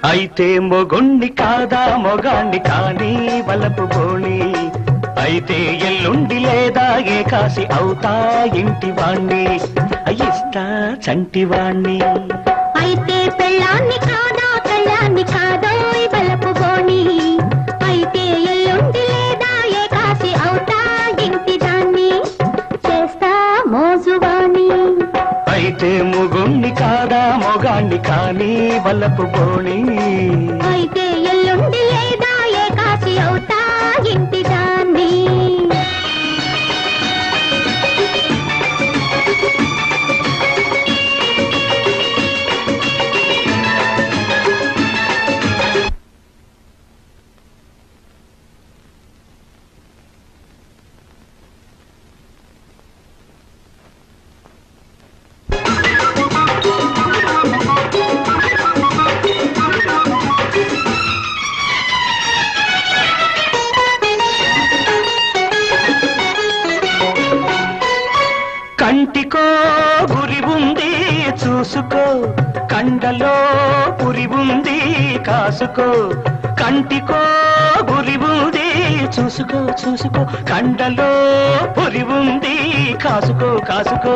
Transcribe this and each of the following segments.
అయితే మొగుణ్ణి కాదా మొగాణ్ణి కానీ వలపు బోణి అయితే ఎల్లుండి లేదా ఏకాసి అవుతా ఇంటివాణ్ణి ఇస్తా చంటివాణ్ణి అయితే పెళ్ళాన్ని కాదా కళ్యాణ్ణి కాదో వలపు బోణి అయితే ఎల్లుండి లేదా ఏకాసి అవుతా ఇంటిదాన్ని చేస్తా మోజువాణి అయితే మొగుణ్ణి కాదా మొగాణ్ణి కానీ వలపు బోణి అయితే ఎల్లుండి లేదా ఏకాసి అవుతా ఇంటిదాన్ని కంటికో గురి ఉంది చూసుకో కండలో పురి ఉంది కాసుకో కంటికో గురి ఉంది చూసుకో చూసుకో కండలో పురి ఉంది కాసుకో కాసుకో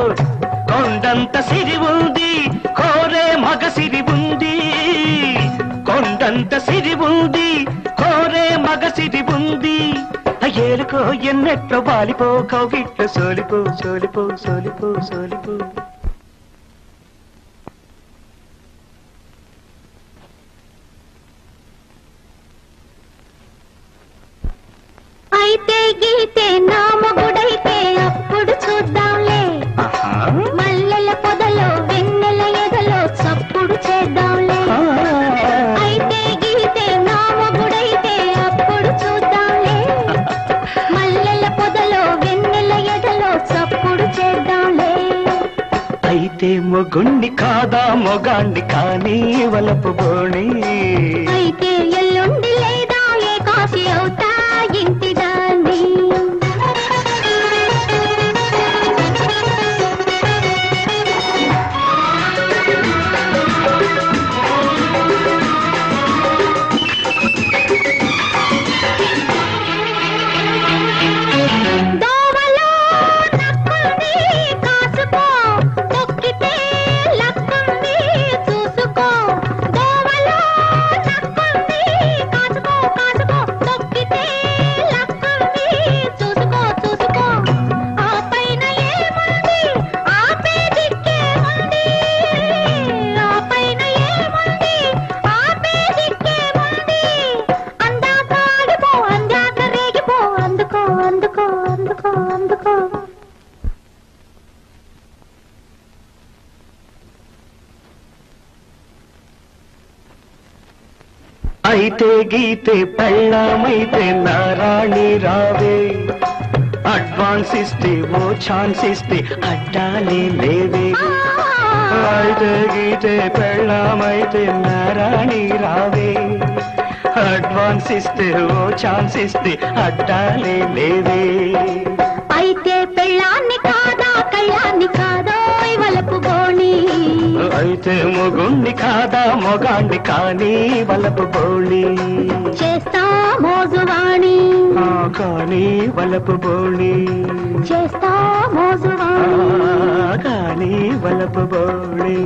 కొండంత సిరి ఉంది కోరే మగ సిరి ఉంది కొండంత సిరి ఉంది కోరే మగ సిరి ఉంది ఏలుకో ఎన్నెట్లో బాలిపో కౌగిట్లో సోలిపో సోలిపో సోలిపో సోలిపో అయితే గీతే నా మొగుడైతే అప్పుడు చూద్దాంలే మల్లెల పొదలో వెన్నెల ఎదలో చప్పుడు చేద్దాంలే అయితే గీతే నా మొగుడైతే అప్పుడు చూద్దాంలే మల్లెల పొదలో వెన్నెల ఎదలో చప్పుడు చేద్దాంలే అయితే మొగుణ్ణి కాదా మొగాణ్ణి కానీ వలపు బోణి అయితే ఎల్లుండి లేదా ఏకాసి అవుతా ఇంటిదాన్ని దోవలో నక్కుంది కాసుకో తొక్కితే లక్కుంది చూసుకో దోవలో నక్కుంది కాసుకో కాసుకో తొక్కితే లక్కుంది చూసుకో చూసుకో ఆ పైన ఏముంది ఆపే దిక్కే ఉంది ఆ పైన ఏముంది ఆపే దిక్కే ఉంది అందాక ఆగిపో అందాక రేగిపో అందుకో అందుకో అందుకో అందుకో అయితే గీతే పెళ్ళామైతే నారాణి రావే అడ్వాన్స్ ఇస్తే ఓ ఛాన్స్ ఇస్తే అడ్డాలే లేవే అయితే గీతే పెళ్ళామైతే నారాణి రావే అడ్వాన్స్ ఇస్తే ఓ ఛాన్స్ ఇస్తే అడ్డాలే లేవే అయితే పెళ్ళాన్ని కాదా కళ్యాణ్ణి కాదో వలపు బోణి అయితే మొగుణ్ణి కాదా మొగాణ్ణి కానీ వలపు బోణి చేస్తా మోజువాణి కానీ వలపు బోణి చేస్తా మోజువాణి కానీ వలపు బోణి